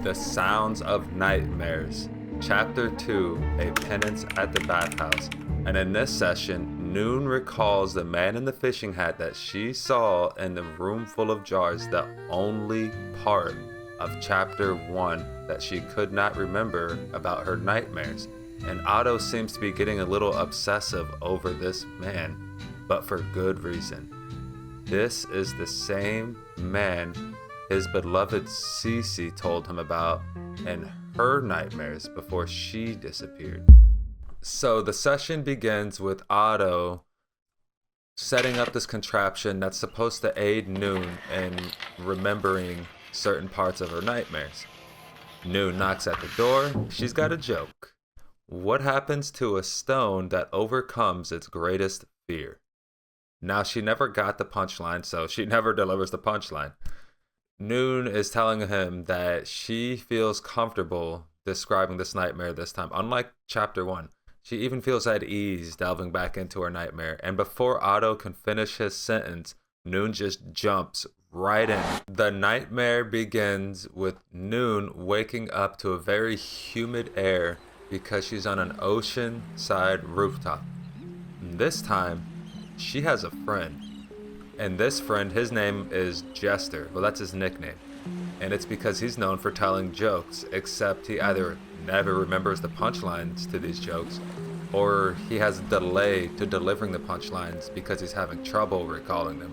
The Sounds of Nightmares, Chapter 2, A Penance at the Bathhouse. And in this session, Noone recalls the man in the fishing hat that she saw in the room full of jars, the only part of Chapter 1 that she could not remember about her nightmares. And Otto seems to be getting a little obsessive over this man, but for good reason. This is the same man his beloved Cece told him about in her nightmares before she disappeared. So the session begins with Otto setting up this contraption that's supposed to aid Noone in remembering certain parts of her nightmares. Noone knocks at the door. She's got a joke. What happens to a stone that overcomes its greatest fear? Now, she never got the punchline, so she never delivers the punchline. Noone is telling him that she feels comfortable describing this nightmare this time. Unlike Chapter 1, she even feels at ease delving back into her nightmare. And before Otto can finish his sentence, Noone just jumps right in. The nightmare begins with Noone waking up to a very humid air because she's on an ocean-side rooftop. This time, she has a friend. And this friend, his name is Jester. Well, that's his nickname. And it's because he's known for telling jokes, except he either never remembers the punchlines to these jokes, or he has a delay to delivering the punchlines because he's having trouble recalling them.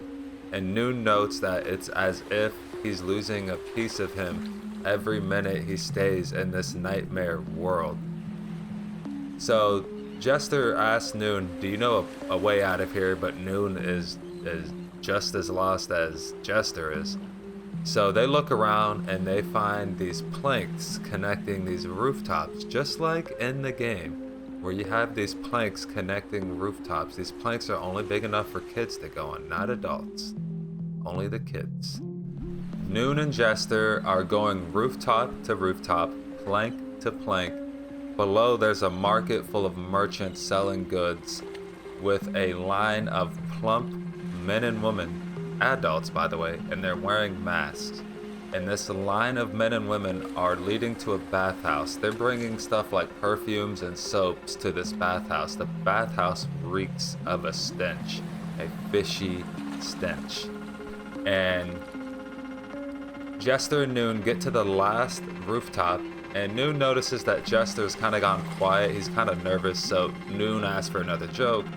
And Noone notes that it's as if he's losing a piece of him every minute he stays in this nightmare world. So Jester asks Noone, do you know a way out of here? But Noone is just as lost as Jester is. So they look around and they find these planks connecting these rooftops, just like in the game where you have these planks connecting rooftops. These planks are only big enough for kids to go on, not adults, only the kids. Noone and Jester are going rooftop to rooftop, plank to plank. Below there's a market full of merchants selling goods with a line of plump men and women, adults by the way, and they're wearing masks. And this line of men and women are leading to a bathhouse. They're bringing stuff like perfumes and soaps to this bathhouse. The bathhouse reeks of a stench, a fishy stench. And Jester and Noone get to the last rooftop, and Noone notices that Jester's kind of gone quiet. He's kind of nervous, so Noone asks for another joke.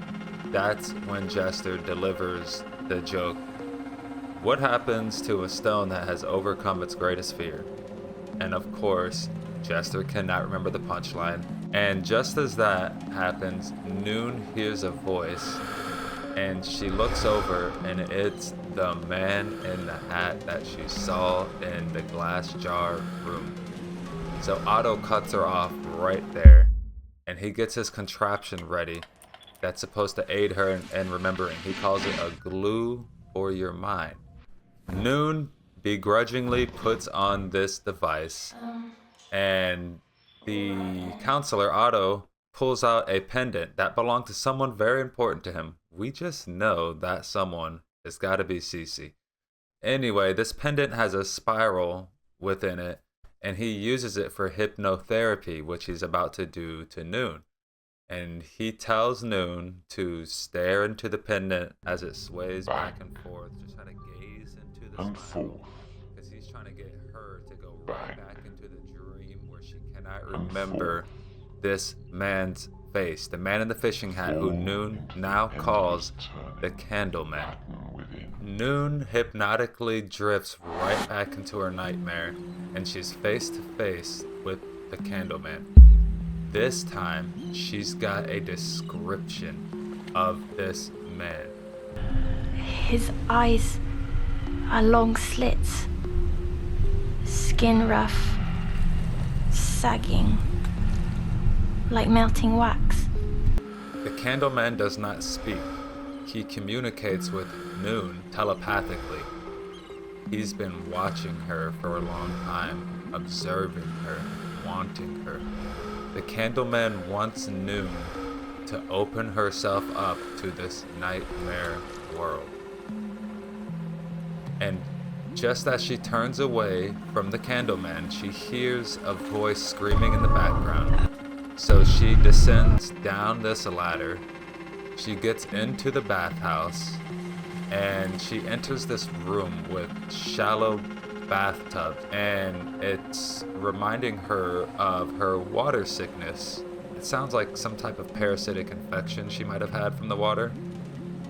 That's when Jester delivers the joke. What happens to a stone that has overcome its greatest fear? And of course, Jester cannot remember the punchline. And just as that happens, Noone hears a voice, and she looks over, and it's the man in the hat that she saw in the glass jar room. So Otto cuts her off right there, and he gets his contraption ready that's supposed to aid her in remembering. He calls it a glue for your mind. Noone begrudgingly puts on this device, and the counselor, Otto, pulls out a pendant that belonged to someone very important to him. We just know that someone has got to be Cece. Anyway, this pendant has a spiral within it, and he uses it for hypnotherapy, which he's about to do to Noone. And he tells Noone to stare into the pendant as it sways back and forth, just try to gaze into the spiral, because he's trying to get her to go right back into the dream where she cannot remember this man's face, the man in the fishing hat who Noone now calls the Candleman. Noone hypnotically drifts right back into her nightmare, and she's face to face with the Candleman. This time, she's got a description of this man. His eyes are long slits, skin rough, sagging, like melting wax. The Candleman does not speak. He communicates with Noone telepathically. He's been watching her for a long time, observing her, wanting her. The Candleman wants Noone to open herself up to this nightmare world. And Just as she turns away from the Candleman, she hears a voice screaming in the background. So she descends down this ladder. She gets into the bathhouse, and she enters this room with shallow bathtub, and it's reminding her of her water sickness. It sounds like some type of parasitic infection she might have had from the water.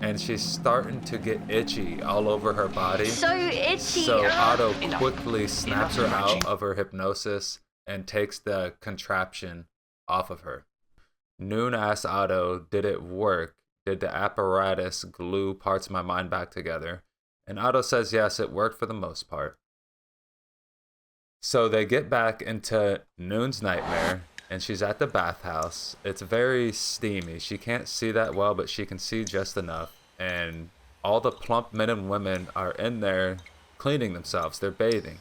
And she's starting to get itchy all over her body. So itchy. So Otto quickly snaps her out of her hypnosis and takes the contraption off of her. Noone asks Otto, did it work? Did the apparatus glue parts of my mind back together? And Otto says yes, it worked for the most part. So they get back into Noone's nightmare, and she's at the bathhouse. It's very steamy. She can't see that well, but she can see just enough. And all the plump men and women are in there cleaning themselves. They're bathing.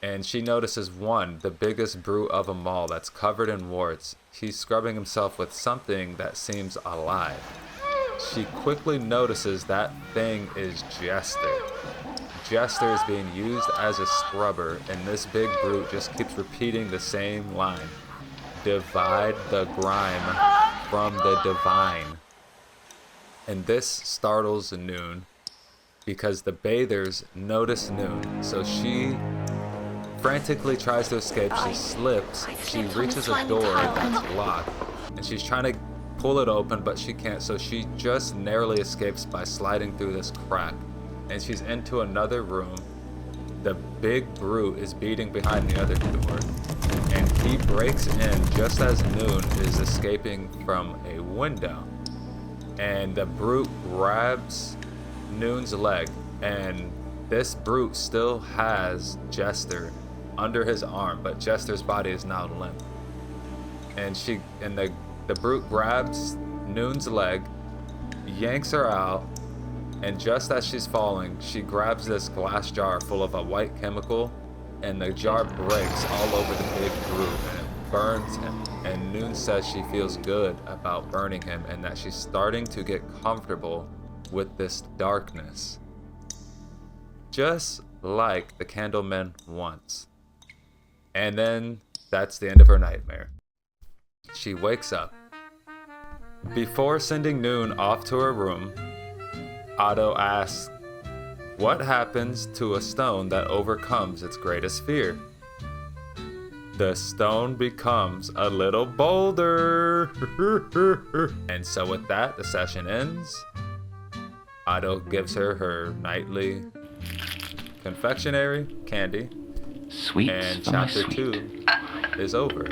And she notices one, the biggest brute of them all, that's covered in warts. He's scrubbing himself with something that seems alive. She quickly notices that thing is Jester. Jester is being used as a scrubber, and this big brute just keeps repeating the same line. Divide the grime from the divine. And this startles Noone because the bathers notice Noone. So she frantically tries to escape. She slips. She reaches a door that's locked, and she's trying to pull it open, but she can't. So she just narrowly escapes by sliding through this crack. And she's into another room. The big brute is beating behind the other door, and he breaks in just as Noone is escaping from a window. And the brute grabs Noone's leg, and this brute still has Jester under his arm, but Jester's body is now limp. And the brute grabs Noone's leg, yanks her out, and just as she's falling, she grabs this glass jar full of a white chemical, and the jar breaks all over the big brute, and it burns him. And Noone says she feels good about burning him, and that she's starting to get comfortable with this darkness. Just like the Candleman once. And then that's the end of her nightmare. She wakes up. Before sending Noone off to her room, Otto asks, what happens to a stone that overcomes its greatest fear? The stone becomes a little boulder. And so with that, the session ends. Otto gives her nightly confectionery candy. Sweet. And chapter 2 is over.